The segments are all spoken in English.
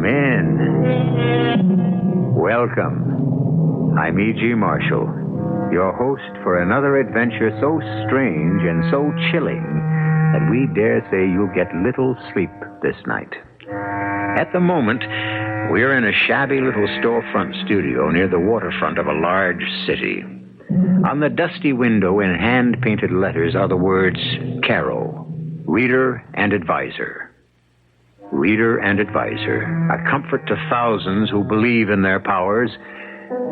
Come in. Welcome. I'm E.G. Marshall, your host for another adventure so strange and so chilling that we dare say you'll get little sleep this night. At the moment, we're in a shabby little storefront studio near the waterfront of a large city. On the dusty window in hand-painted letters are the words Caro, Reader and Advisor. Reader and Advisor, a comfort to thousands who believe in their powers,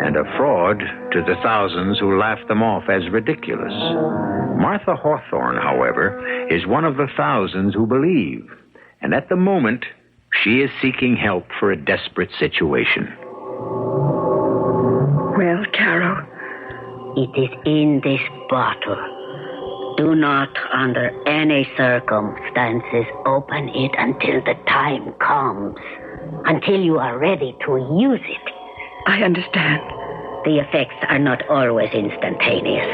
and a fraud to the thousands who laugh them off as ridiculous. Martha Hawthorne, however, is one of the thousands who believe, and at the moment, she is seeking help for a desperate situation. Well, Caro? It is in this bottle. Do not, under any circumstances, open it until the time comes. Until you are ready to use it. I understand. The effects are not always instantaneous.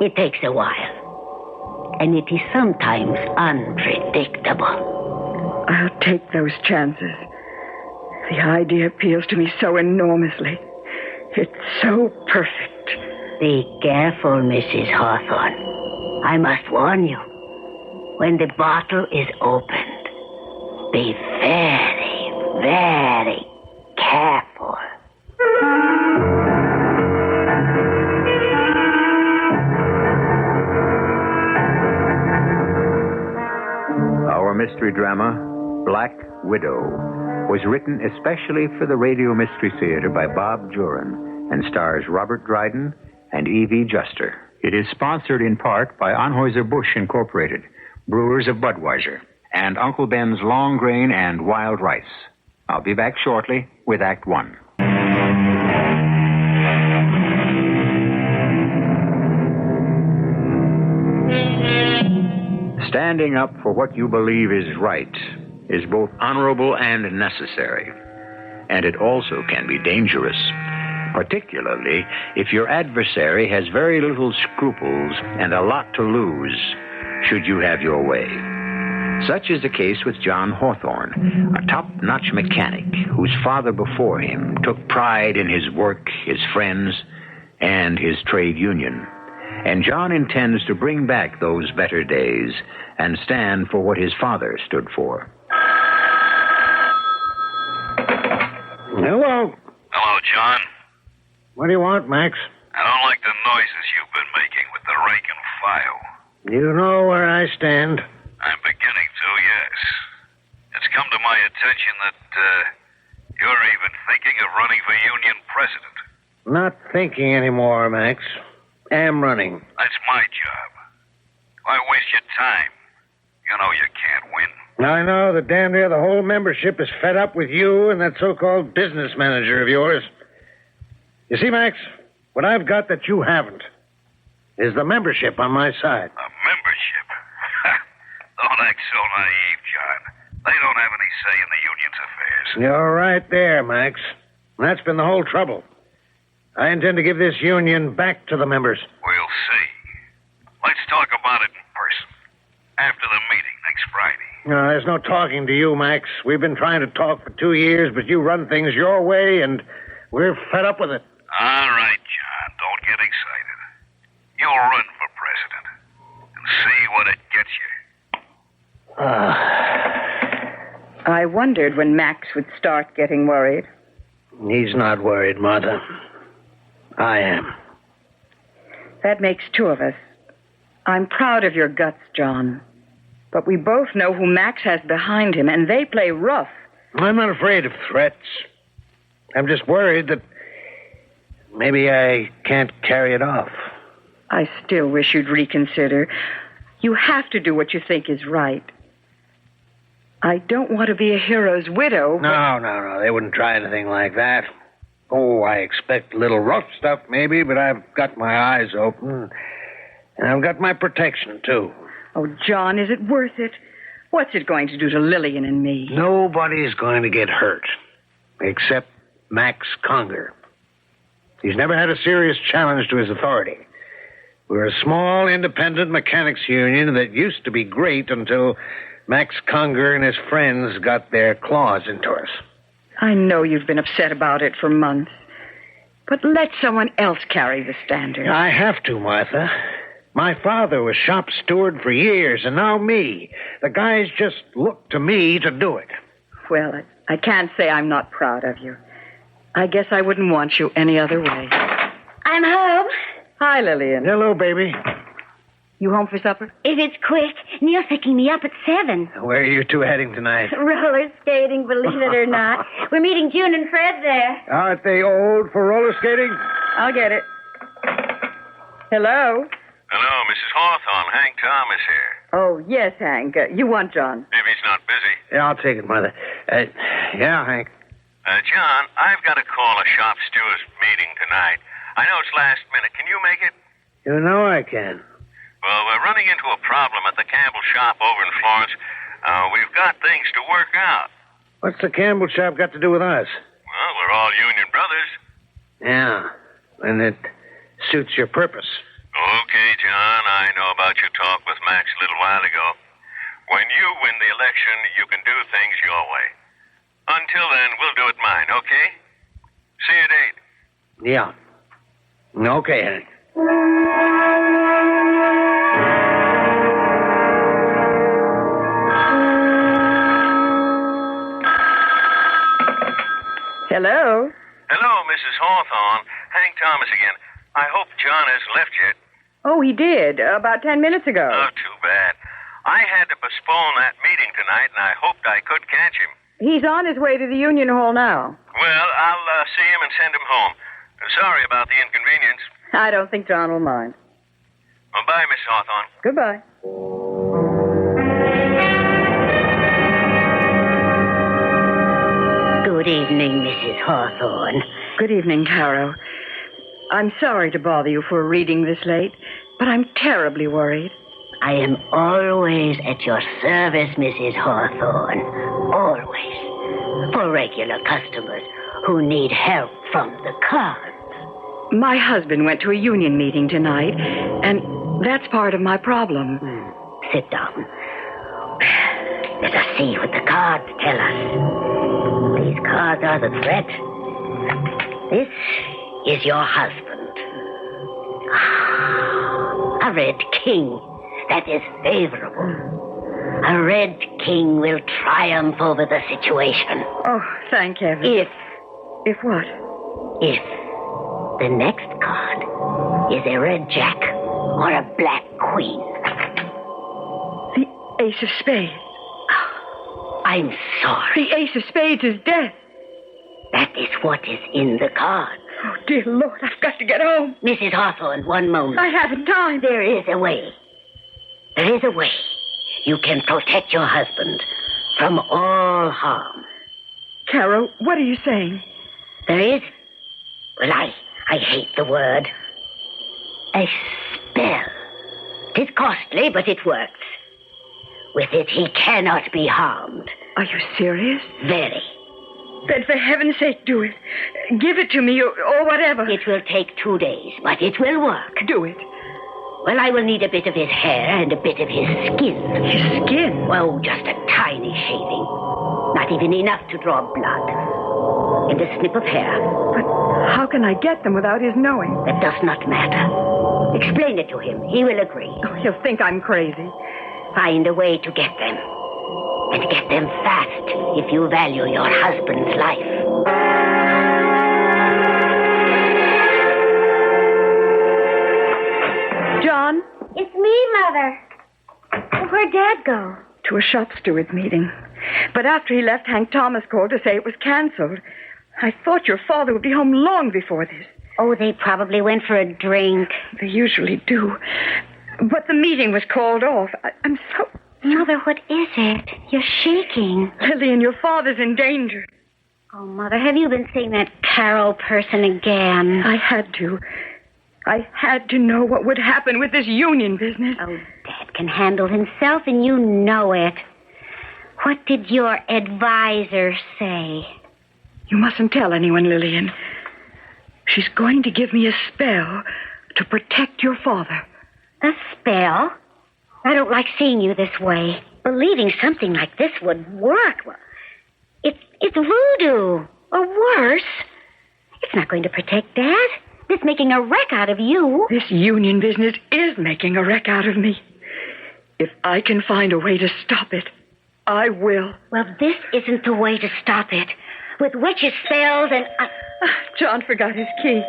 It takes a while. And it is sometimes unpredictable. I'll take those chances. The idea appeals to me so enormously. It's so perfect. Be careful, Mrs. Hawthorne. I must warn you. When the bottle is opened, be very, very careful. Our mystery drama, Black Widow, was written especially for the Radio Mystery Theater by Bob Jurin and stars Robert Dryden and E.V. Juster. It is sponsored in part by Anheuser-Busch Incorporated, brewers of Budweiser, and Uncle Ben's Long Grain and Wild Rice. I'll be back shortly with Act One. Standing up for what you believe is right is both honorable and necessary. And it also can be dangerous, particularly if your adversary has very little scruples and a lot to lose should you have your way. Such is the case with John Hawthorne, a top-notch mechanic whose father before him took pride in his work, his friends, and his trade union. And John intends to bring back those better days and stand for what his father stood for. Hello. Hello, John. What do you want, Max? I don't like the noises you've been making with the rake and file. You know where I stand. I'm beginning to, yes. It's come to my attention that you're even thinking of running for union president. Not thinking anymore, Max. Am running. That's my job. Why waste your time? You know you can't win. I know that damn near the whole membership is fed up with you and that so-called business manager of yours. You see, Max, what I've got that you haven't is the membership on my side. A membership? Don't act so naive, John. They don't have any say in the union's affairs. You're right there, Max. And that's been the whole trouble. I intend to give this union back to the members. We'll see. Let's talk about it in person. After the meeting next Friday. No, there's no talking to you, Max. We've been trying to talk for 2 years, but you run things your way, and we're fed up with it. All right, John. Don't get excited. You'll run for president and see what it gets you. I wondered when Max would start getting worried. He's not worried, Martha. I am. That makes two of us. I'm proud of your guts, John. But we both know who Max has behind him, and they play rough. I'm not afraid of threats. I'm just worried that maybe I can't carry it off. I still wish you'd reconsider. You have to do what you think is right. I don't want to be a hero's widow. No. They wouldn't try anything like that. Oh, I expect a little rough stuff, maybe, but I've got my eyes open. And I've got my protection, too. Oh, John, is it worth it? What's it going to do to Lillian and me? Nobody's going to get hurt, except Max Conger. He's never had a serious challenge to his authority. We're a small, independent mechanics union that used to be great until Max Conger and his friends got their claws into us. I know you've been upset about it for months. But let someone else carry the standard. I have to, Martha. My father was shop steward for years, and now me. The guys just look to me to do it. Well, I can't say I'm not proud of you. I guess I wouldn't want you any other way. I'm home. Hi, Lillian. Hello, baby. You home for supper? If it's quick, Neil's picking me up at 7. Where are you two heading tonight? Roller skating, believe it or not. We're meeting June and Fred there. Aren't they old for roller skating? I'll get it. Hello? Hello, Mrs. Hawthorne. Hank Thomas here. Oh, yes, Hank. You want John? If he's not busy. Yeah, I'll take it, Mother. Yeah, Hank. John, I've got to call a shop stewards meeting tonight. I know it's last minute. Can you make it? You know I can. Well, we're running into a problem at the Campbell shop over in Florence. We've got things to work out. What's the Campbell shop got to do with us? Well, we're all union brothers. Yeah, and it suits your purpose. Okay, John, I know about your talk with Max a little while ago. When you win the election, you can do things your way. Until then, we'll do it mine, okay? See you at 8. Yeah. Okay, Hank. Hello? Hello, Mrs. Hawthorne. Hank Thomas again. I hope John hasn't left yet. Oh, he did. About 10 minutes ago. Oh, too bad. I had to postpone that meeting tonight, and I hoped I could catch him. He's on his way to the Union Hall now. Well, I'll see him and send him home. Sorry about the inconvenience. I don't think John will mind. Well, bye, Miss Hawthorne. Goodbye. Good evening, Mrs. Hawthorne. Good evening, Caro. I'm sorry to bother you for a reading this late, but I'm terribly worried. I am always at your service, Mrs. Hawthorne. Always. For regular customers who need help from the cards. My husband went to a union meeting tonight, and that's part of my problem. Sit down. Let us see what the cards tell us. These cards are the threat. This is your husband. A red king. That is favorable. A red king will triumph over the situation. Oh, thank heaven. If what? If the next card is a red jack or a black queen. The ace of spades. I'm sorry. The ace of spades is dead. That is what is in the card. Oh, dear Lord, I've got to get home. Mrs. Hawthorne, one moment. I haven't time. There is a way. There is a way. You can protect your husband from all harm. Caro, what are you saying? There is, well, I hate the word, a spell. It is costly, but it works. With it, he cannot be harmed. Are you serious? Very. Then for heaven's sake, do it. Give it to me or whatever. It will take 2 days, but it will work. Do it. Well, I will need a bit of his hair and a bit of his skin. His skin? Oh, just a tiny shaving. Not even enough to draw blood. And a snip of hair. But how can I get them without his knowing? That does not matter. Explain it to him. He will agree. Oh, he'll think I'm crazy. Find a way to get them. And get them fast if you value your husband's life. John? It's me, Mother. Where'd Dad go? To a shop steward's meeting. But after he left, Hank Thomas called to say it was canceled. I thought your father would be home long before this. Oh, they probably went for a drink. They usually do. But the meeting was called off. I'm so... Mother, what is it? You're shaking. Lillian, your father's in danger. Oh, Mother, have you been seeing that Carol person again? I had to. I had to know what would happen with this union business. Oh, Dad can handle himself, and you know it. What did your advisor say? You mustn't tell anyone, Lillian. She's going to give me a spell to protect your father. A spell? I don't like seeing you this way. Believing something like this would work. Well, It's voodoo, or worse. It's not going to protect Dad. It's making a wreck out of you. This union business is making a wreck out of me. If I can find a way to stop it, I will. Well, this isn't the way to stop it. With witches' spells and... John forgot his key.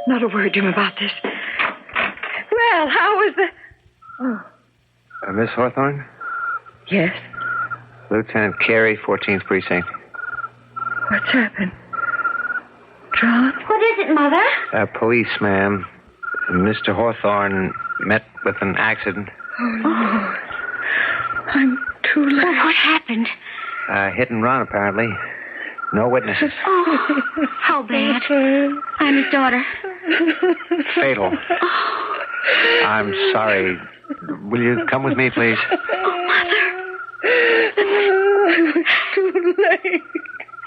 Not a word to him about this. Well, how is the... Oh. Miss Hawthorne? Yes? Lieutenant Carey, 14th Precinct. What's happened? John? What is it, Mother? Police, ma'am. Mr. Hawthorne met with an accident. Oh, I'm too late. Well, what happened? Hit and run, apparently. No witnesses. Oh, how bad. I'm his daughter. Fatal. Oh. I'm sorry. Will you come with me, please? Oh, Mother. I was too late.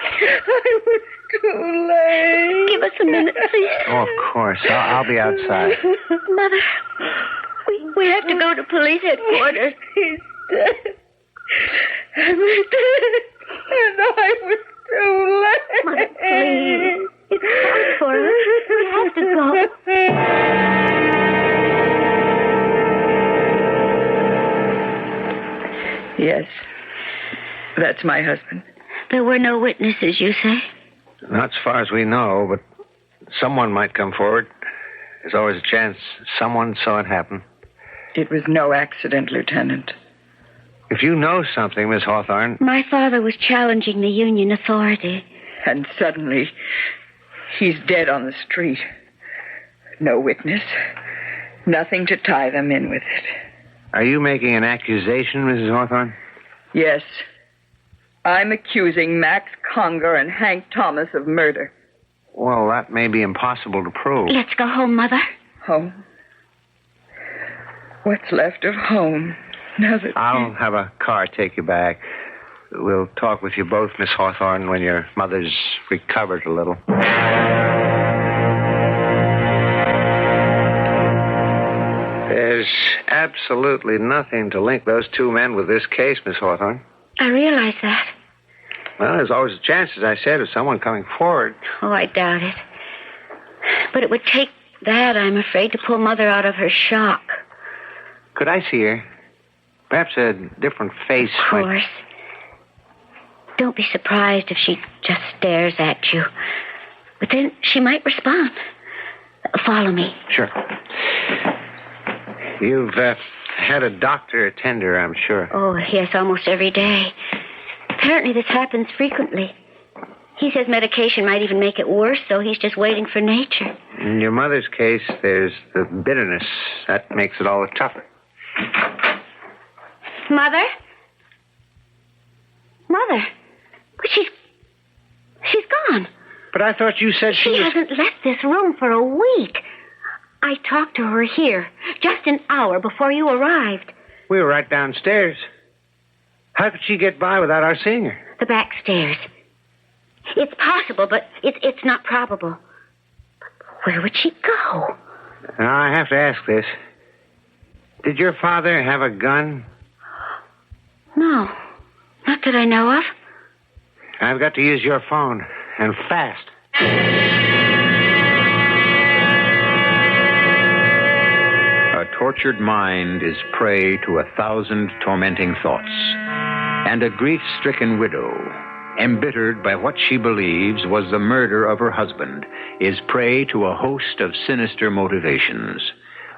I was too late. Give us a minute, please. Oh, of course. I'll be outside. Mother, we have to go to police headquarters. He's dead. He's dead. And I was too late. Mother, please. It's hard for us. We have to go. Yes. That's my husband. There were no witnesses, you say? Not as far as we know, but someone might come forward. There's always a chance someone saw it happen. It was no accident, Lieutenant. If you know something, Miss Hawthorne... My father was challenging the Union authority. And suddenly, he's dead on the street. No witness. Nothing to tie them in with it. Are you making an accusation, Mrs. Hawthorne? Yes. I'm accusing Max Conger and Hank Thomas of murder. Well, that may be impossible to prove. Let's go home, Mother. Home? What's left of home? Now that I'll have a car take you back. We'll talk with you both, Miss Hawthorne, when your mother's recovered a little. There's absolutely nothing to link those two men with this case, Miss Hawthorne. I realize that. Well, there's always a chance, as I said, of someone coming forward. Oh, I doubt it. But it would take that, I'm afraid, to pull Mother out of her shock. Could I see her? Perhaps a different face. Of course. Don't be surprised if she just stares at you. But then she might respond. Follow me. Sure. You've had a doctor attend her, I'm sure. Oh, yes, almost every day. Apparently this happens frequently. He says medication might even make it worse, so he's just waiting for nature. In your mother's case, there's the bitterness. That makes it all the tougher. Mother? Mother? But she's gone. But I thought you said She hasn't left this room for a week. I talked to her here just an hour before you arrived. We were right downstairs. How could she get by without our seeing her? The back stairs. It's possible, but it's not probable. But where would she go? Now, I have to ask this. Did your father have a gun? No, not that I know of. I've got to use your phone, and fast. A tortured mind is prey to 1,000 tormenting thoughts. And a grief-stricken widow, embittered by what she believes was the murder of her husband, is prey to a host of sinister motivations.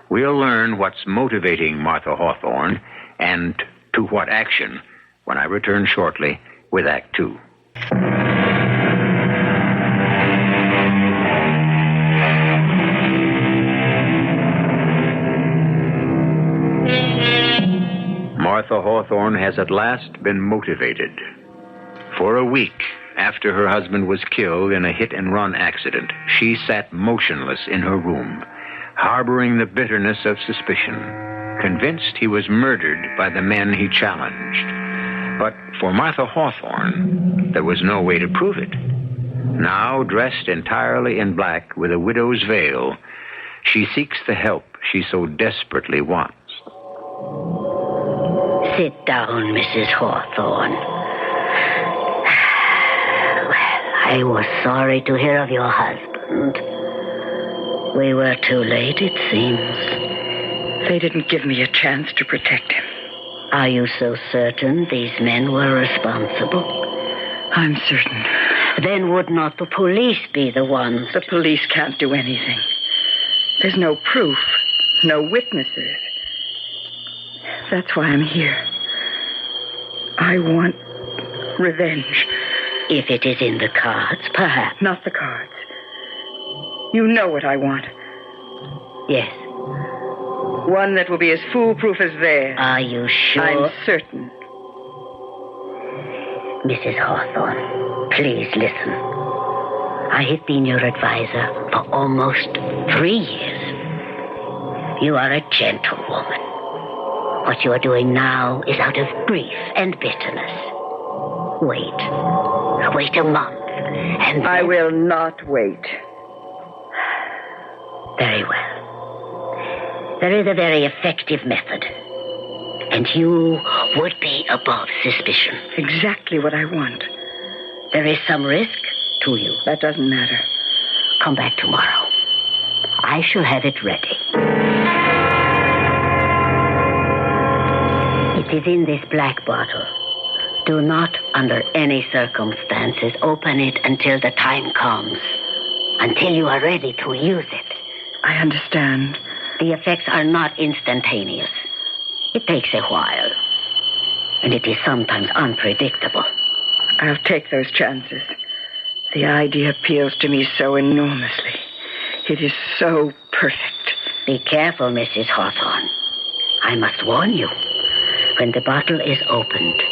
We'll learn what's motivating Martha Hawthorne and to what action when I return shortly with Act Two. Martha Hawthorne has at last been motivated. For a week after her husband was killed in a hit-and-run accident, she sat motionless in her room, harboring the bitterness of suspicion, convinced he was murdered by the men he challenged. But for Martha Hawthorne, there was no way to prove it. Now, dressed entirely in black with a widow's veil, she seeks the help she so desperately wants. Sit down, Mrs. Hawthorne. I was sorry to hear of your husband. We were too late, it seems. They didn't give me a chance to protect him. Are you so certain these men were responsible? I'm certain. Then would not the police be the ones? The police can't do anything. There's no proof, no witnesses. That's why I'm here. I want revenge. If it is in the cards, perhaps. Not the cards. You know what I want. Yes. One that will be as foolproof as theirs. Are you sure? I'm certain. Mrs. Hawthorne, please listen. I have been your advisor for almost 3 years. You are a gentlewoman. What you are doing now is out of grief and bitterness. Wait a month, and then... I will not wait. Very well. There is a very effective method. And you would be above suspicion. Exactly what I want. There is some risk to you. That doesn't matter. Come back tomorrow. I shall have it ready. It is in this black bottle. Do not, under any circumstances, open it until the time comes. Until you are ready to use it. I understand. The effects are not instantaneous. It takes a while. And it is sometimes unpredictable. I'll take those chances. The idea appeals to me so enormously. It is so perfect. Be careful, Mrs. Hawthorne. I must warn you. When the bottle is opened,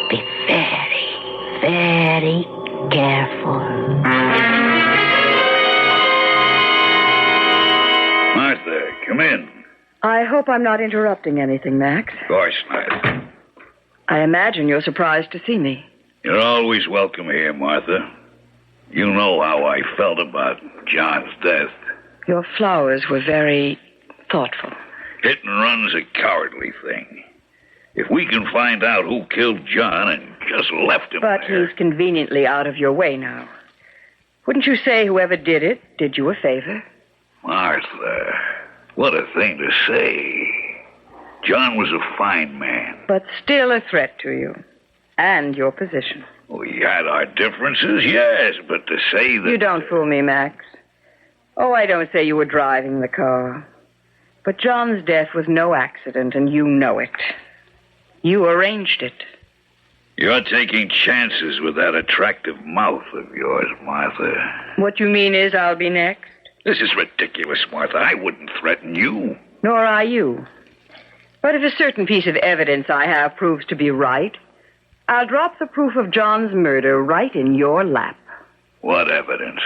be very, very careful. Martha, come in. I hope I'm not interrupting anything, Max. Of course not. I imagine you're surprised to see me. You're always welcome here, Martha. You know how I felt about John's death. Your flowers were very thoughtful. Hit and run's a cowardly thing. If we can find out who killed John and just left him But there... he's conveniently out of your way now. Wouldn't you say whoever did it did you a favor? Martha, what a thing to say. John was a fine man. But still a threat to you. And your position. We had our differences, yes, but to say that... You don't fool me, Max. Oh, I don't say you were driving the car. But John's death was no accident, and you know it. You arranged it. You're taking chances with that attractive mouth of yours, Martha. What you mean is I'll be next? This is ridiculous, Martha. I wouldn't threaten you. Nor are you. But if a certain piece of evidence I have proves to be right, I'll drop the proof of John's murder right in your lap. What evidence?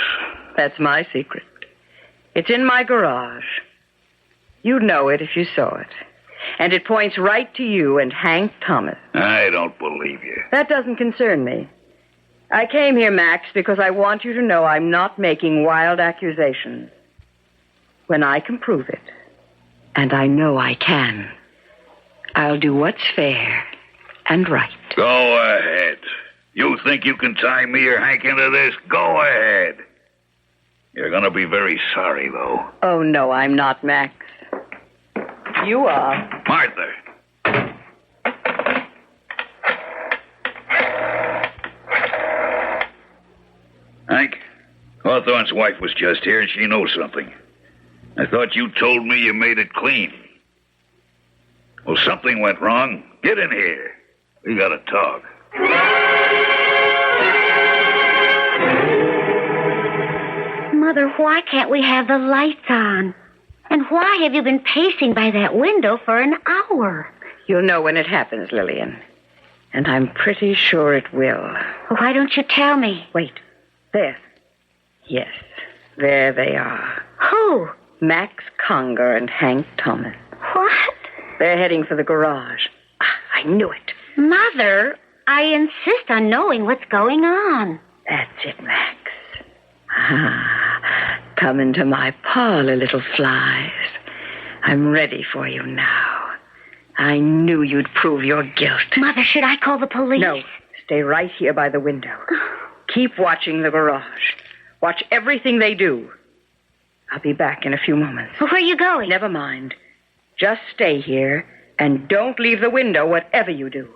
That's my secret. It's in my garage. You'd know it if you saw it. And it points right to you and Hank Thomas. I don't believe you. That doesn't concern me. I came here, Max, because I want you to know I'm not making wild accusations. When I can prove it, and I know I can, I'll do what's fair and right. Go ahead. You think you can tie me or Hank into this? Go ahead. You're going to be very sorry, though. Oh, no, I'm not, Max. You are. Martha. Hank, Hawthorne's wife was just here and she knows something. I thought you told me you made it clean. Well, something went wrong. Get in here. We gotta talk. Mother, why can't we have the lights on? And why have you been pacing by that window for an hour? You'll know when it happens, Lillian. And I'm pretty sure it will. Why don't you tell me? Wait. There. Yes, there they are. Who? Max Conger and Hank Thomas. What? They're heading for the garage. I knew it. Mother, I insist on knowing what's going on. That's it, Max. Come into my parlor, little flies. I'm ready for you now. I knew you'd prove your guilt. Mother, should I call the police? No, stay right here by the window. Keep watching the garage. Watch everything they do. I'll be back in a few moments. Where are you going? Never mind. Just stay here and don't leave the window, whatever you do.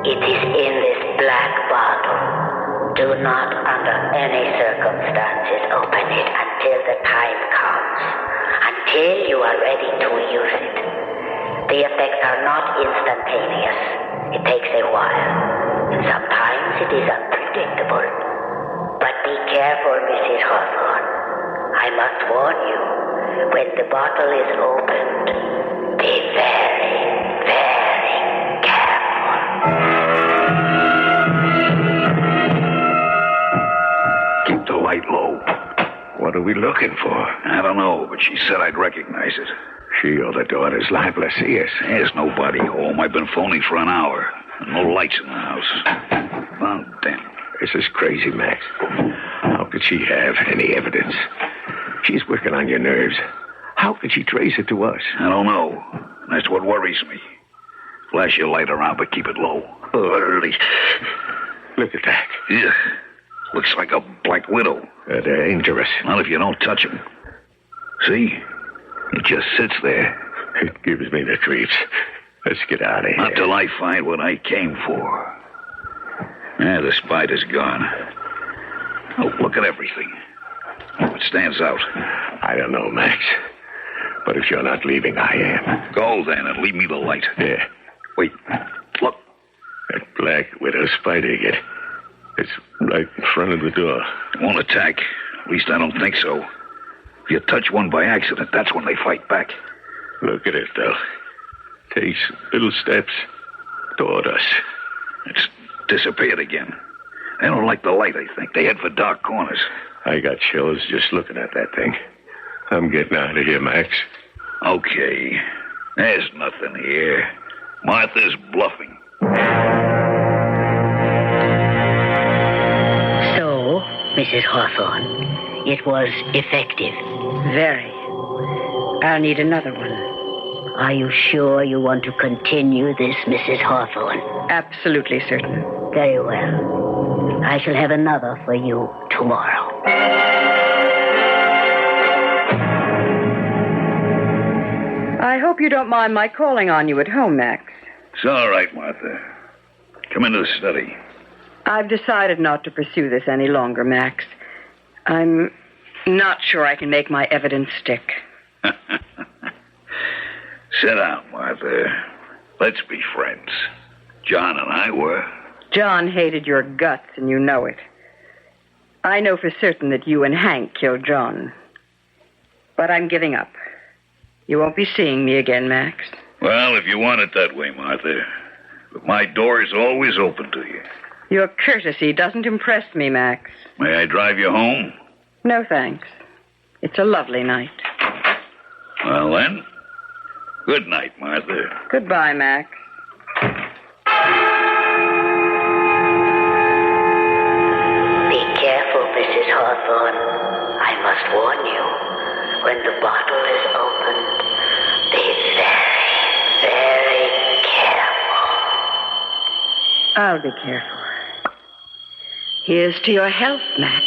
It is in this black bottle. Do not, under any circumstances, open it until the time comes. Until you are ready to use it. The effects are not instantaneous. It takes a while. And sometimes it is unpredictable. But be careful, Mrs. Hawthorne. I must warn you, when the bottle is opened, be very, very careful. Keep the light low. What are we looking for? I don't know, but she said I'd recognize it. She or the daughter's liable to see us. There's nobody home. I've been phoning for an hour. No lights in the house. Oh, damn. This is crazy, Max. How could she have any evidence? She's working on your nerves. How could she trace it to us? I don't know. That's what worries me. Flash your light around, but keep it low. Early. Look at that. Yeah. Looks like a black widow. They're dangerous. Not if you don't touch him. See? It just sits there. It gives me the creeps. Let's get out of here. Not till I find what I came for. Yeah, the spider's gone. Oh, look at everything. Oh, it stands out. I don't know, Max. But if you're not leaving, I am. Go then and leave me the light. Yeah. Wait. Look. That black widow spider again. It's right in front of the door. It won't attack. At least I don't think so. If you touch one by accident, that's when they fight back. Look at it, though. Takes little steps toward us. It's disappeared again. They don't like the light, I think. They head for dark corners. I got chills just looking at that thing. I'm getting out of here, Max. Okay. There's nothing here. Martha's bluffing. So, Mrs. Hawthorne, it was effective. Very. I'll need another one. Are you sure you want to continue this, Mrs. Hawthorne? Absolutely certain. Very well. I shall have another for you tomorrow. I hope you don't mind my calling on you at home, Max. It's all right, Martha. Come into the study. I've decided not to pursue this any longer, Max. I'm not sure I can make my evidence stick. Sit down, Martha. Let's be friends. John and I were. John hated your guts, and you know it. I know for certain that you and Hank killed John. But I'm giving up. You won't be seeing me again, Max. Well, if you want it that way, Martha. But my door is always open to you. Your courtesy doesn't impress me, Max. May I drive you home? No, thanks. It's a lovely night. Well, then, good night, Martha. Goodbye, Max. Be careful, Mrs. Hawthorne. I must warn you. When the bottle is opened, be very, very careful. I'll be careful. Here's to your health, Max.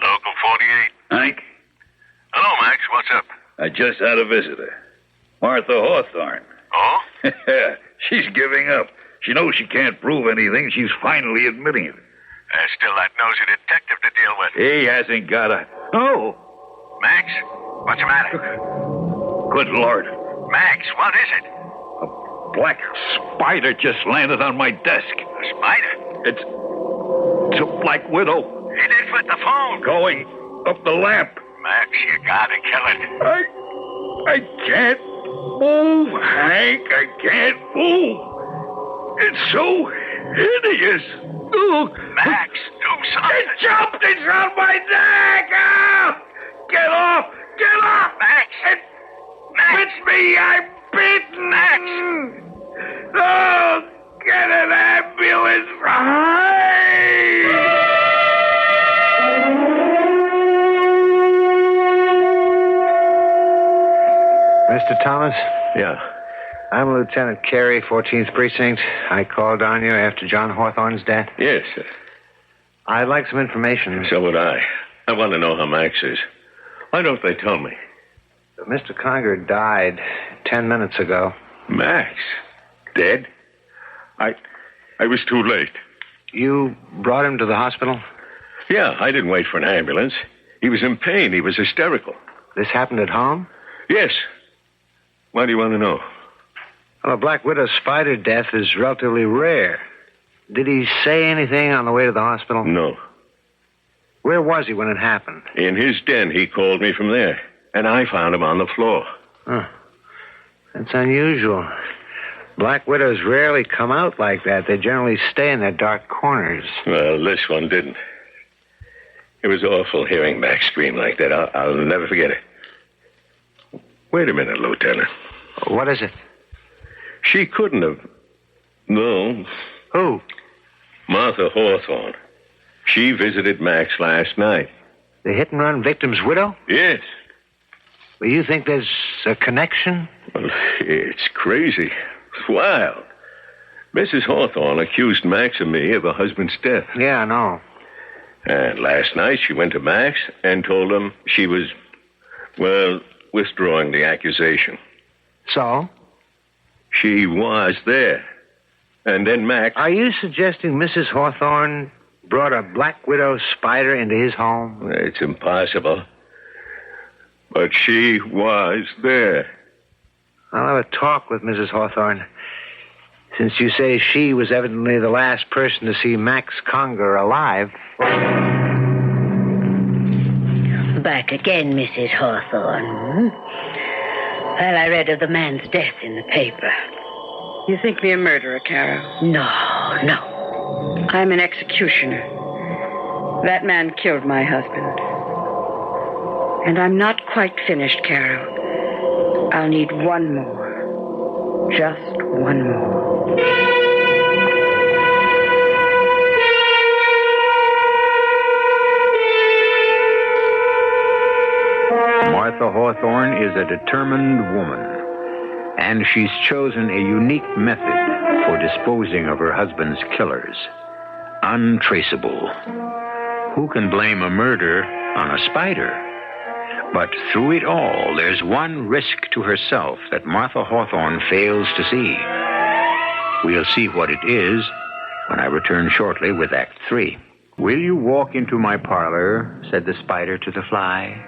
Local 48. Hank, Hello, Max. What's up? I just had a visitor. Martha Hawthorne. Oh? She's giving up. She knows she can't prove anything. She's finally admitting it. Still that nosy detective to deal with. He hasn't got a... Oh! Max, what's the matter? Good Lord. Max, what is it? A black spider just landed on my desk. A spider? It's a black widow. He did with the phone. Going up the lamp. Max, you gotta kill it. I can't move, Hank. I can't move. It's so hideous. Oh. Max, do something. It jumped. It's on my neck. Ah! Get off. Get off. Max. It Max. bit me. I'm bitten. Max. Oh, get an ambulance. Mr. Thomas? Yeah. I'm Lieutenant Carey, 14th Precinct. I called on you after John Hawthorne's death. Yes. I'd like some information. So would I. I want to know how Max is. Why don't they tell me? Mr. Conger died 10 minutes ago. Max? Dead? I was too late. You brought him to the hospital? Yeah, I didn't wait for an ambulance. He was in pain. He was hysterical. This happened at home? Yes. Why do you want to know? Well, a Black Widow spider death is relatively rare. Did he say anything on the way to the hospital? No. Where was he when it happened? In his den. He called me from there. And I found him on the floor. Huh. That's unusual. Black widows rarely come out like that. They generally stay in their dark corners. Well, this one didn't. It was awful hearing Max scream like that. I'll never forget it. Wait a minute, Lieutenant. What is it? She couldn't have... No. Who? Martha Hawthorne. She visited Max last night. The hit-and-run victim's widow? Yes. Well, you think there's a connection? Well, it's crazy. It's wild. Mrs. Hawthorne accused Max and me of her husband's death. Yeah, I know. And last night she went to Max and told him she was, well, withdrawing the accusation. So? She was there. And then Max... Are you suggesting Mrs. Hawthorne brought a Black Widow spider into his home? It's impossible. But she was there. I'll have a talk with Mrs. Hawthorne. Since you say she was evidently the last person to see Max Conger alive. Back again, Mrs. Hawthorne. Well, I read of the man's death in the paper. You think me a murderer, Carol? No. I'm an executioner. That man killed my husband. And I'm not quite finished, Carol. I'll need one more. Just one more. Martha Hawthorne is a determined woman, and she's chosen a unique method for disposing of her husband's killers. Untraceable. Who can blame a murder on a spider? But through it all, there's one risk to herself that Martha Hawthorne fails to see. We'll see what it is when I return shortly with Act 3. Will you walk into my parlor, said the spider to the fly.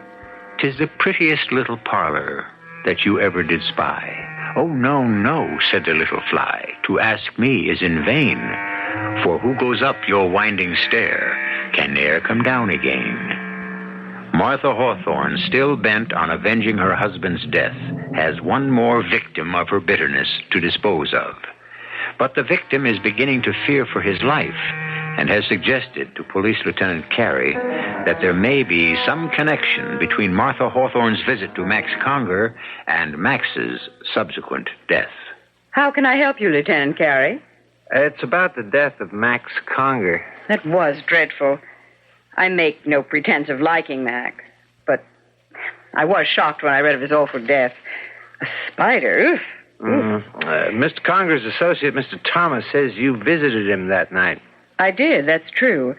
'Tis the prettiest little parlor that you ever did spy. Oh, no, no, said the little fly. To ask me is in vain, for who goes up your winding stair can ne'er come down again. Martha Hawthorne, still bent on avenging her husband's death, has one more victim of her bitterness to dispose of. But the victim is beginning to fear for his life and has suggested to Police Lieutenant Carey that there may be some connection between Martha Hawthorne's visit to Max Conger and Max's subsequent death. How can I help you, Lieutenant Carey? It's about the death of Max Conger. That was dreadful. I make no pretense of liking Max, but I was shocked when I read of his awful death. A spider? Oof. Mr. Conger's associate, Mr. Thomas, says you visited him that night. I did, that's true.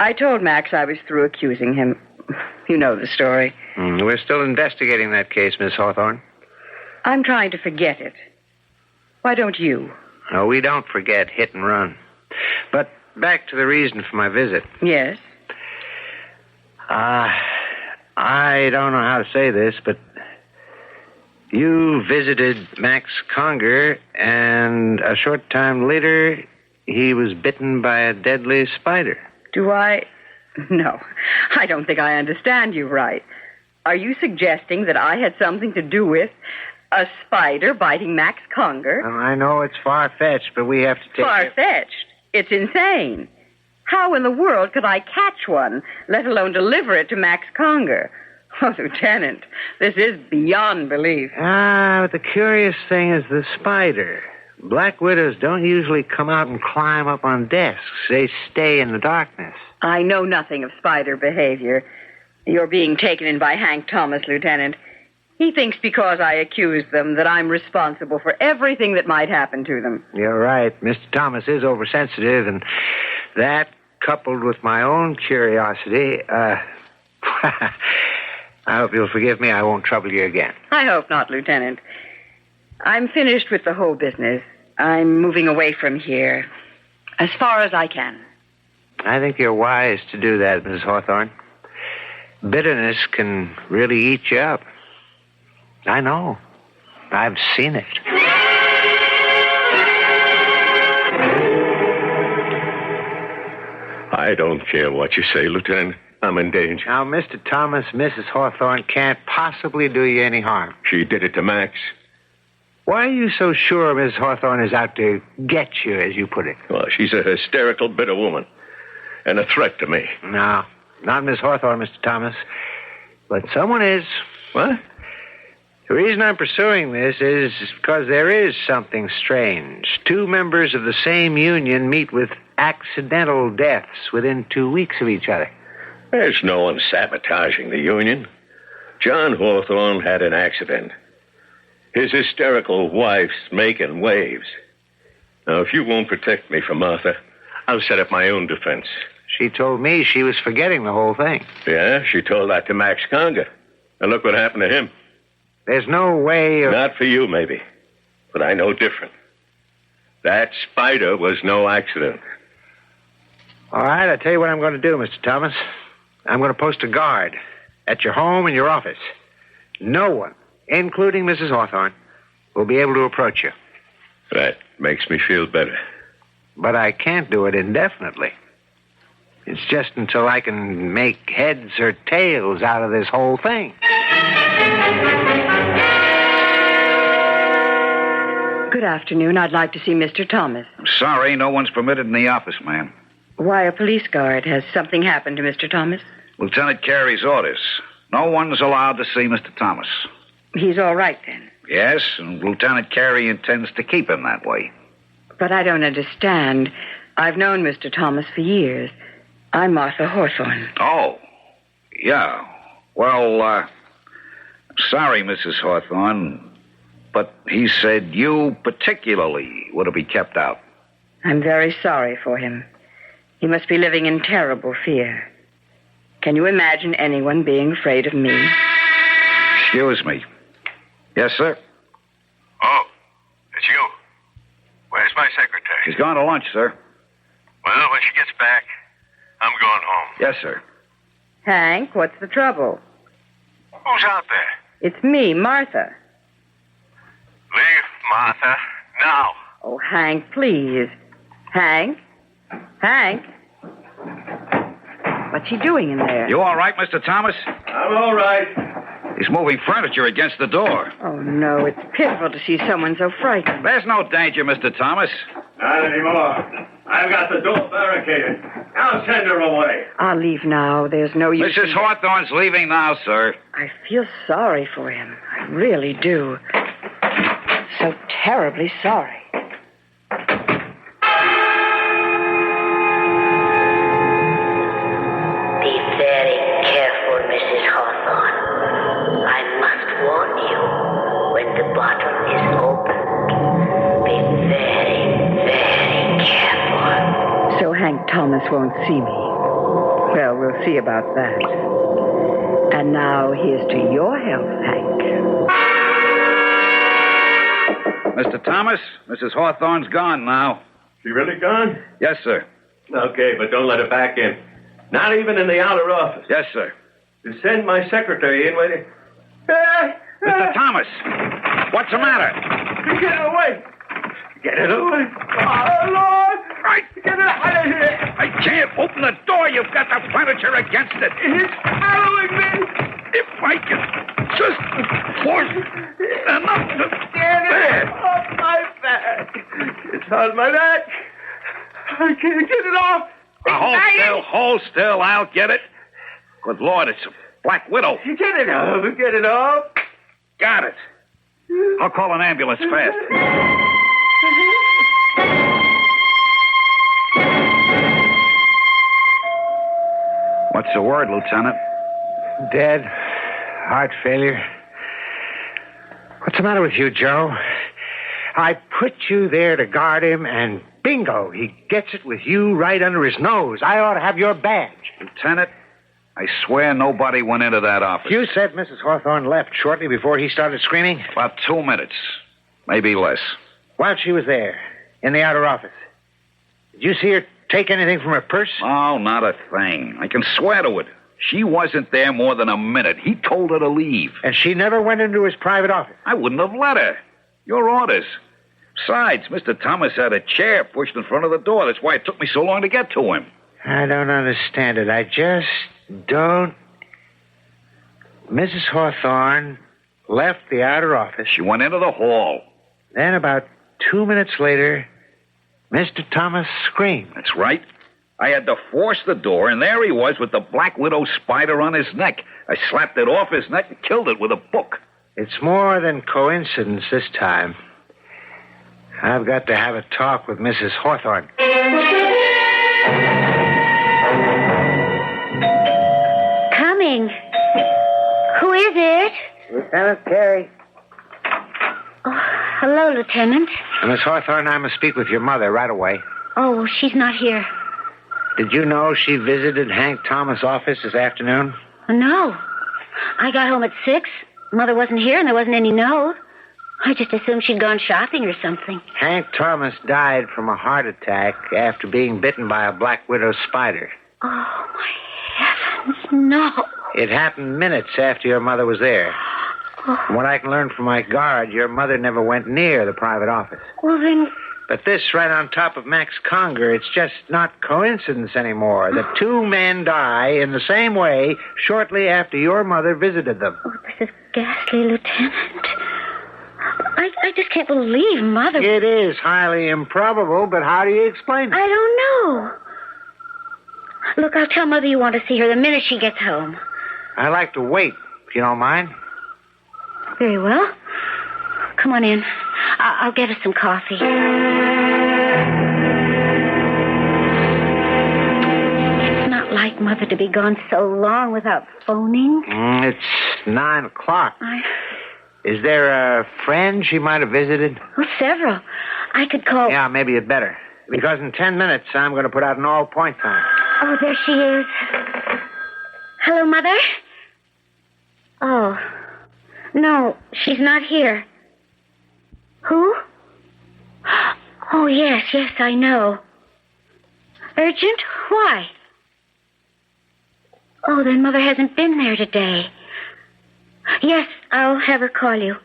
I told Max I was through accusing him. You know the story. We're still investigating that case, Miss Hawthorne. I'm trying to forget it. Why don't you? No, we don't forget hit and run. But back to the reason for my visit. Yes? I don't know how to say this, but you visited Max Conger, and a short time later, he was bitten by a deadly spider. Do I? No, I don't think I understand you right. Are you suggesting that I had something to do with a spider biting Max Conger? Well, I know it's far-fetched, but we have to take... Far-fetched? It's insane. How in the world could I catch one, let alone deliver it to Max Conger? Oh, Lieutenant, this is beyond belief. But the curious thing is the spider. Black widows don't usually come out and climb up on desks. They stay in the darkness. I know nothing of spider behavior. You're being taken in by Hank Thomas, Lieutenant. He thinks because I accuse them that I'm responsible for everything that might happen to them. You're right. Mr. Thomas is oversensitive, and that, coupled with my own curiosity, I hope you'll forgive me. I won't trouble you again. I hope not, Lieutenant. I'm finished with the whole business. I'm moving away from here as far as I can. I think you're wise to do that, Mrs. Hawthorne. Bitterness can really eat you up. I know. I've seen it. I don't care what you say, Lieutenant. I'm in danger. Now, Mr. Thomas, Mrs. Hawthorne can't possibly do you any harm. She did it to Max. Why are you so sure Mrs. Hawthorne is out to get you, as you put it? Well, she's a hysterical, bitter woman. And a threat to me. No, not Miss Hawthorne, Mr. Thomas. But someone is. What? The reason I'm pursuing this is because there is something strange. 2 members of the same union meet with accidental deaths within 2 weeks of each other. There's no one sabotaging the union. John Hawthorne had an accident. His hysterical wife's making waves. Now, if you won't protect me from Martha, I'll set up my own defense. She told me she was forgetting the whole thing. Yeah, she told that to Max Conger. And look what happened to him. There's no way of... Not for you, maybe. But I know different. That spider was no accident. All right, I'll tell you what I'm going to do, Mr. Thomas. I'm going to post a guard at your home and your office. No one, including Mrs. Hawthorne, will be able to approach you. That makes me feel better. But I can't do it indefinitely. It's just until I can make heads or tails out of this whole thing. Good afternoon. I'd like to see Mr. Thomas. Sorry, no one's permitted in the office, ma'am. Why, a police guard. Has something happened to Mr. Thomas? Lieutenant Carey's orders. No one's allowed to see Mr. Thomas. He's all right, then. Yes, and Lieutenant Carey intends to keep him that way. But I don't understand. I've known Mr. Thomas for years. I'm Martha Hawthorne. Oh, yeah. Well, sorry, Mrs. Hawthorne, but he said you particularly were to be kept out. I'm very sorry for him. He must be living in terrible fear. Can you imagine anyone being afraid of me? Excuse me. Yes, sir? Oh, it's you. Where's my secretary? She's gone to lunch, sir. Well, when she gets back, I'm going home. Yes, sir. Hank, what's the trouble? Who's out there? It's me, Martha. Leave Martha now. Oh, Hank, please. Hank? Hank? What's he doing in there? You all right, Mr. Thomas? I'm all right. He's moving furniture against the door. Oh, no, it's pitiful to see someone so frightened. There's no danger, Mr. Thomas. Not anymore. I've got the door barricaded. I'll send her away. I'll leave now. There's no use. Mrs. Hawthorne's leaving now, sir. I feel sorry for him. I really do. So terribly sorry. Be very careful, Mrs. Hawthorne. I must warn you, when the bottle is opened, be very, very careful. So Hank Thomas won't see me. Well, we'll see about that. And now here's to your health, Hank. Mr. Thomas, Mrs. Hawthorne's gone now. She really gone? Yes, sir. Okay, but don't let her back in. Not even in the outer office. Yes, sir. Send my secretary in with it. Mr. Thomas, what's the matter? Get it away. Get it away. Oh, Lord. Get it out of here. I can't open the door. You've got the furniture against it. It's following me. If I can just force enough to... Get it off my back. It's on my back. I can't get it off. Hold still. I'll get it. Good Lord, it's a black widow. Get it off. Get it off. Got it. I'll call an ambulance fast. What's the word, Lieutenant? Dead. Heart failure. What's the matter with you, Joe? I put you there to guard him, and bingo, he gets it with you right under his nose. I ought to have your badge. Lieutenant, I swear nobody went into that office. You said Mrs. Hawthorne left shortly before he started screaming? About 2 minutes. Maybe less. While she was there, in the outer office, did you see her take anything from her purse? Oh, not a thing. I can swear to it. She wasn't there more than a minute. He told her to leave. And she never went into his private office? I wouldn't have let her. Your orders. Besides, Mr. Thomas had a chair pushed in front of the door. That's why it took me so long to get to him. I don't understand it. I just don't. Mrs. Hawthorne left the outer office. She went into the hall. Then about 2 minutes later, Mr. Thomas screamed. That's right. I had to force the door, and there he was with the black widow spider on his neck. I slapped it off his neck and killed it with a book. It's more than coincidence this time. I've got to have a talk with Mrs. Hawthorne. Coming. Who is it? Lieutenant Carey. Oh, hello, Lieutenant. Miss Hawthorne, I must speak with your mother right away. Oh, she's not here. Did you know she visited Hank Thomas' office this afternoon? No. I got home at 6. Mother wasn't here, and there wasn't any note. I just assumed she'd gone shopping or something. Hank Thomas died from a heart attack after being bitten by a black widow spider. Oh, my heavens, no. It happened minutes after your mother was there. From what I can learn from my guard, your mother never went near the private office. Well, then... But this right on top of Max Conger, it's just not coincidence anymore that 2 men die in the same way shortly after your mother visited them. Oh, this is ghastly, Lieutenant. I just can't believe Mother... It is highly improbable, but how do you explain it? I don't know. Look, I'll tell Mother you want to see her the minute she gets home. I'd like to wait, if you don't mind. Very well. Come on in. I'll get us some coffee. It's not like Mother to be gone so long without phoning. It's 9 o'clock. Is there a friend she might have visited? Well, several. I could call... Yeah, maybe you'd better. Because in 10 minutes, I'm going to put out an all-point sign. Oh, there she is. Hello, Mother? Oh. No, she's not here. Who? Oh, yes, I know. Urgent? Why? Oh, then Mother hasn't been there today. Yes, I'll have her call you.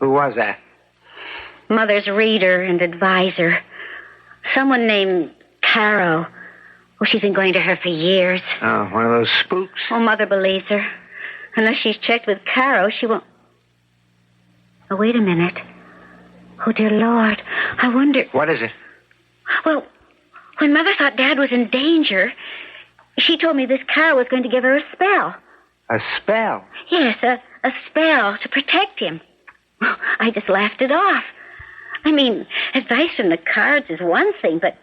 Who was that? Mother's reader and advisor. Someone named Caro. Oh, she's been going to her for years. Oh, one of those spooks? Oh, Mother believes her. Unless she's checked with Caro, she won't... Oh, wait a minute. Oh, dear Lord. I wonder... What is it? Well, when Mother thought Dad was in danger, she told me this Caro was going to give her a spell. A spell? Yes, a spell to protect him. I just laughed it off. I mean, advice from the cards is one thing, but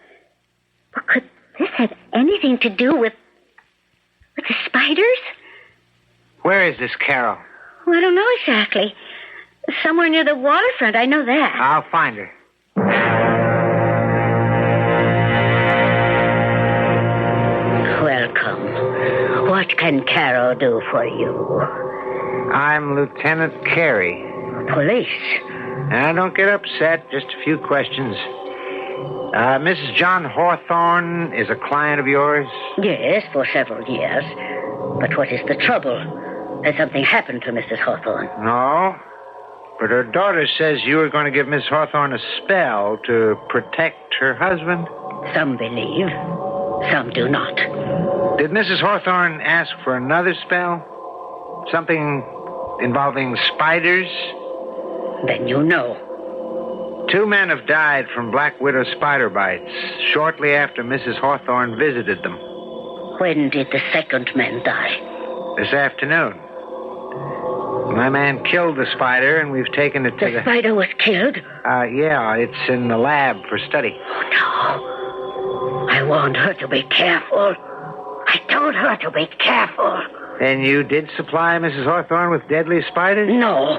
could this have anything to do with the spiders? Where is this Carol? Well, I don't know exactly. Somewhere near the waterfront, I know that. I'll find her. Welcome. What can Caro do for you? I'm Lieutenant Carey. Police? Now, don't get upset. Just a few questions. Mrs. John Hawthorne is a client of yours? Yes, for several years. But what is the trouble? Has something happened to Mrs. Hawthorne? No. But her daughter says you were going to give Miss Hawthorne a spell to protect her husband. Some believe. Some do not. Did Mrs. Hawthorne ask for another spell? Something involving spiders? Then you know. 2 men have died from black widow spider bites shortly after Mrs. Hawthorne visited them. When did the second man die? This afternoon. My man killed the spider, and we've taken it to The spider was killed? Yeah, it's in the lab for study. Oh, no. I warned her to be careful. I told her to be careful. And you did supply Mrs. Hawthorne with deadly spiders? No.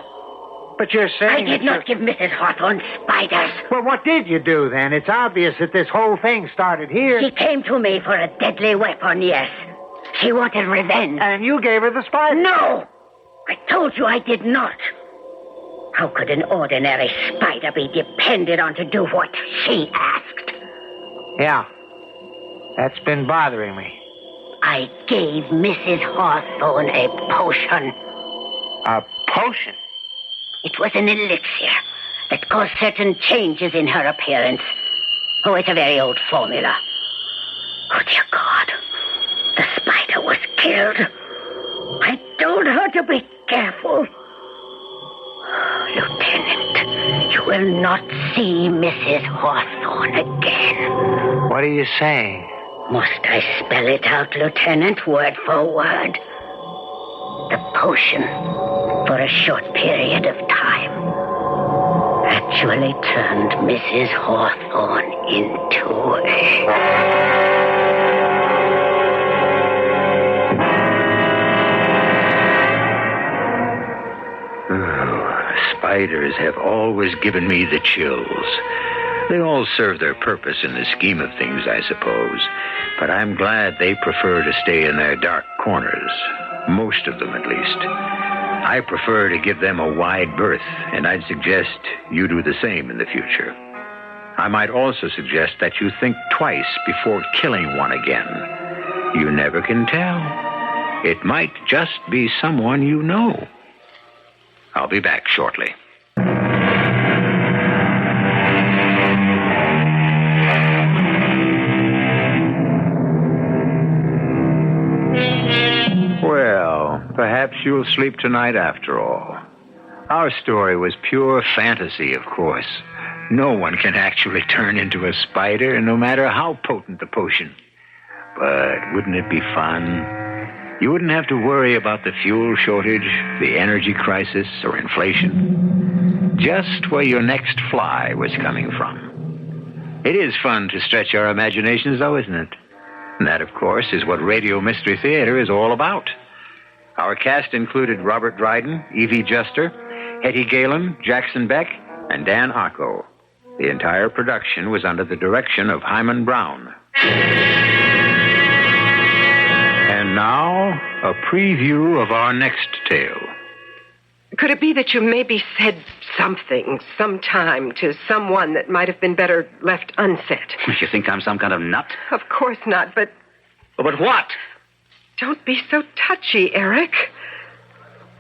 But you're saying... I did not give Mrs. Hawthorne spiders. Well, what did you do, then? It's obvious that this whole thing started here. She came to me for a deadly weapon, yes. She wanted revenge. And you gave her the spider. No! I told you I did not. How could an ordinary spider be depended on to do what she asked? Yeah. That's been bothering me. I gave Mrs. Hawthorne a potion. A potion? It was an elixir that caused certain changes in her appearance. Oh, it's a very old formula. Oh, dear God. The spider was killed. I told her to be careful. Lieutenant, you will not see Mrs. Hawthorne again. What are you saying? Must I spell it out, Lieutenant, word for word? The potion, for a short period of time, actually turned Mrs. Hawthorne into a... Spiders have always given me the chills. They all serve their purpose in the scheme of things, I suppose. But I'm glad they prefer to stay in their dark corners. Most of them, at least. I prefer to give them a wide berth, and I'd suggest you do the same in the future. I might also suggest that you think twice before killing one again. You never can tell. It might just be someone you know. I'll be back shortly. Well, perhaps you'll sleep tonight after all. Our story was pure fantasy, of course. No one can actually turn into a spider, no matter how potent the potion. But wouldn't it be fun? You wouldn't have to worry about the fuel shortage, the energy crisis, or inflation. Just where your next fly was coming from. It is fun to stretch our imaginations, though, isn't it? And that, of course, is what Radio Mystery Theater is all about. Our cast included Robert Dryden, Evie Juster, Hetty Galen, Jackson Beck, and Dan Arco. The entire production was under the direction of Hyman Brown. And now, a preview of our next tale. Could it be that you maybe said something, sometime, to someone that might have been better left unsaid? You think I'm some kind of nut? Of course not, but... But what? Don't be so touchy, Eric.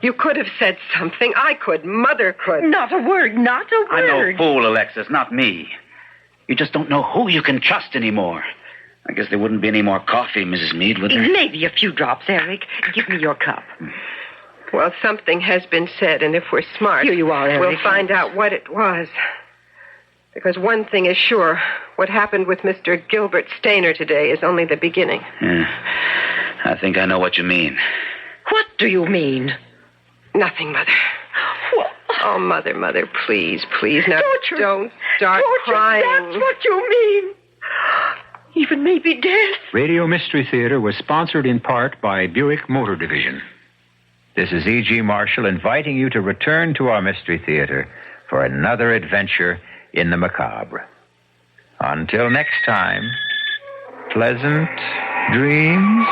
You could have said something. I could. Mother could. Not a word, not a I'm word. no fool, Alexis, not me. You just don't know who you can trust anymore. I guess there wouldn't be any more coffee, Mrs. Meade, would there? Maybe a few drops, Eric. Give me your cup. Well, something has been said, and if we're smart... Here you are, Eric. We'll find out what it was. Because one thing is sure. What happened with Mr. Gilbert Stainer today is only the beginning. Yeah. I think I know what you mean. What do you mean? Nothing, Mother. What? Oh, Mother, please. Now, Torture. don't start Torture, crying. that's what you mean. Even maybe death. Radio Mystery Theater was sponsored in part by Buick Motor Division. This is E.G. Marshall inviting you to return to our Mystery Theater for another adventure in the macabre. Until next time, pleasant dreams.